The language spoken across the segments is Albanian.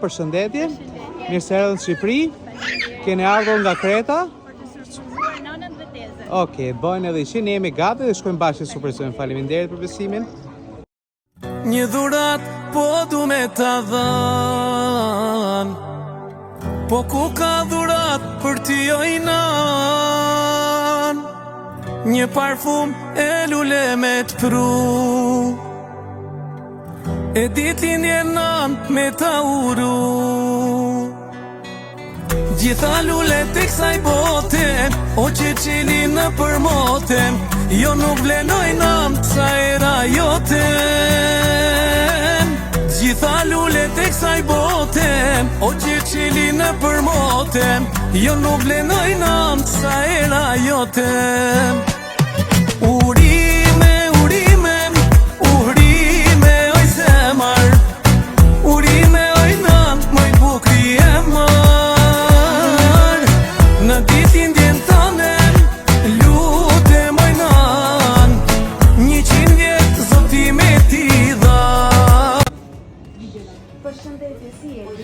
Përshëndetje, mirë se erdhën në Shqipëri, keni ardhur nga Kreta? Okej, bëjnë edhe ishin, ne jemi gati dhe shkojmë bashkë të surprizojmë. Faleminderit për besimin. Një dhurat po du me ta dhan, po ku ka dhurat për ti ojnan, një parfum e lule me të pru, e ditin jenan me ta uru. Gjitha lullet e kësaj bote, o që qeli në përmotem, jo nuk blenojnan sa era jotem. Gjitha lullet e kësaj bote, o që qeli në përmotem, jo nuk blenojnan sa era jotem. Urime, urime, urime oj zemar, urime oj nan, moj bukri e mar. Në ditin djen tanem, lute moj nan, 100 vjet zoti me ti dha. Përshëndetje, si jeni?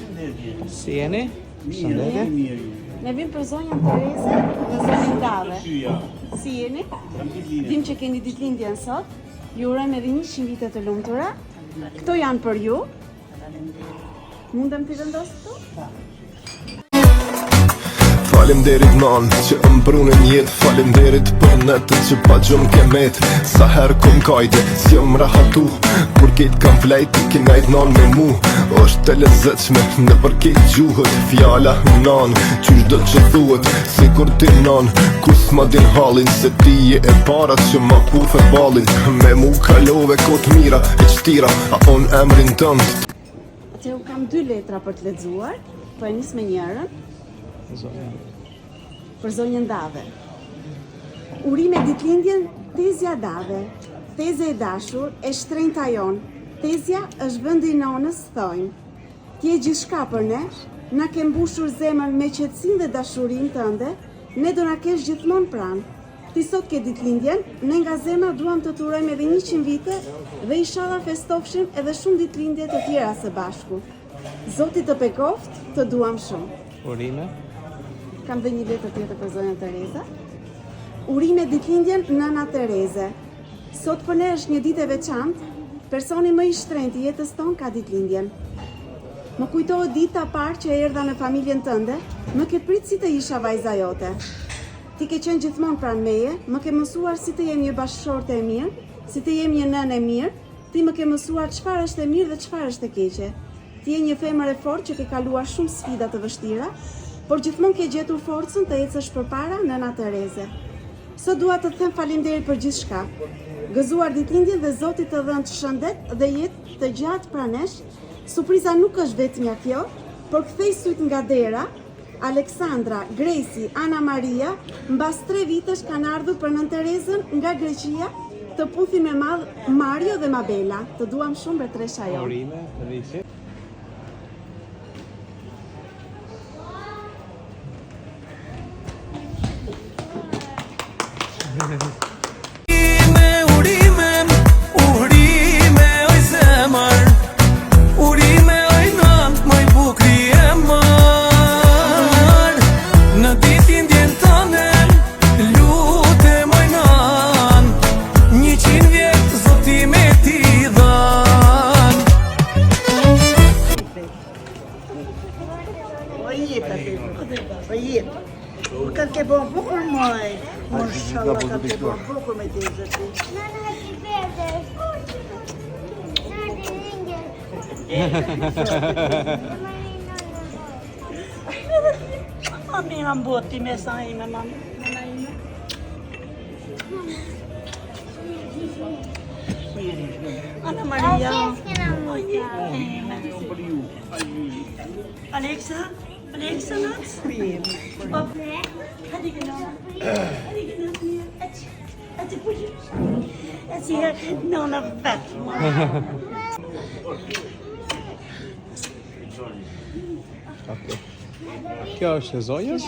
Si jeni? Përshëndetje. Ne vim për zonjën Tereze dhe zonjën Dave. Si jeni? Dim që keni ditëlindjen sot. Ju urojmë edhe 100 vite të lumtura. Këto janë për ju. Mundem t'i vendos këtu? Faleminderit nan që mbrunin jetë, faleminderit për netët që pa gjëm kemet. Sa her kom kajde, si jom rahatu, kur kejt kam flejt, ki najt nan me mu. Është e lezetshme në për kejt gjuhët, fjala nan, qysh do që thuhet, si kur ti nan, kur s'ma din halin, se ti je e para që ma kufe balin. Me mu kalove kot mira e qtira, a on emrin tënd. Që u kam 2 letra për të lexuar, po e nis me njërën. Për zonjën Dave. Urime ditëlindjen Tezja Dave. Teze e dashur, e shtrenjta jon. Tezja është vendi i nonës, thojnë. Ti je gjithçka për ne, na ke mbushur zemrën me qetësinë dhe dashurinë tënde, ne do na kesh gjithmonë pranë. Ti sot ke ditëlindjen, ne nga zemra duam të të urojmë edhe 100 vite dhe inshallah festofshim edhe shumë ditëlindje të tjera së bashku. Zoti të bekoft, të duam shumë. Urime. Kam dhe një letër tjetër për zonjën Tereza. Urime ditëlindjen Nana Tereze. Sot për ne është një ditë e veçantë, personi më i shtrenjtë i jetës tonë ka ditëlindjen. Më kujtohet dita parë që erdha në familjen tënde, më ke prit si të isha vajza jote. Ti ke qenë gjithmonë pranë meje, më ke mësuar si të jem një bashkëshorte e mirë, si të jem një nënë e mirë, ti më ke mësuar çfarë është e mirë dhe çfarë është e keqe. Ti je një femër e fortë që ke kaluar shumë sfida të vështira, por gjithmonë ke gjetur forcën të ecësh përpara, Nana Tereze. Sot dua të them faleminderit për gjithçka. Gëzuar ditëlindjen dhe Zoti të dhënë shëndet dhe jetë të gjatë pranesh. Surpriza nuk është vetëm kjo, por kthej syt nga dera. Aleksandra, Gresi, Ana Maria, mbas 3 vitesh kanë ardhur për nën Terezën nga Greqia, të puthin me madh Mario dhe Mabela. Të duam shumë Betresha jon. Urime, risi. Urime, urime, urime oj zemar, urime oj nan, moj bukri e mar. Në ditin djen tanem, lute moj nan, 100 vjet zoti me ti dhan. O jetë. Ka ke bon bukur moj. Mashallah ka ke bon bukur me te zëti. Nana ti vete. Mami në mboti me sa ime, mami. Ana Maria. Alexa? Alexa nas? Hadi gel. Hadi gel. Hadi buyur. Hadi ya. Nona bak. Okay. Kjo është e zonjës.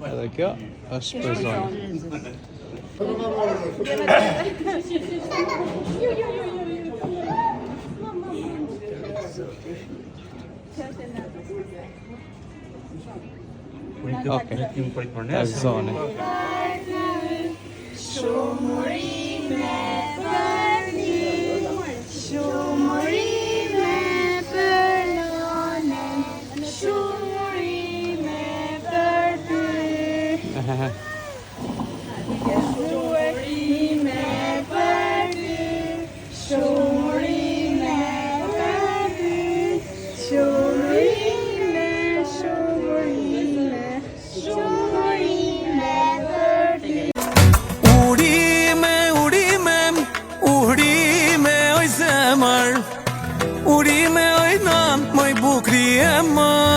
Edhe kjo është për zonjën. Ta gëzoni. Urime oj nan, moj bukri e më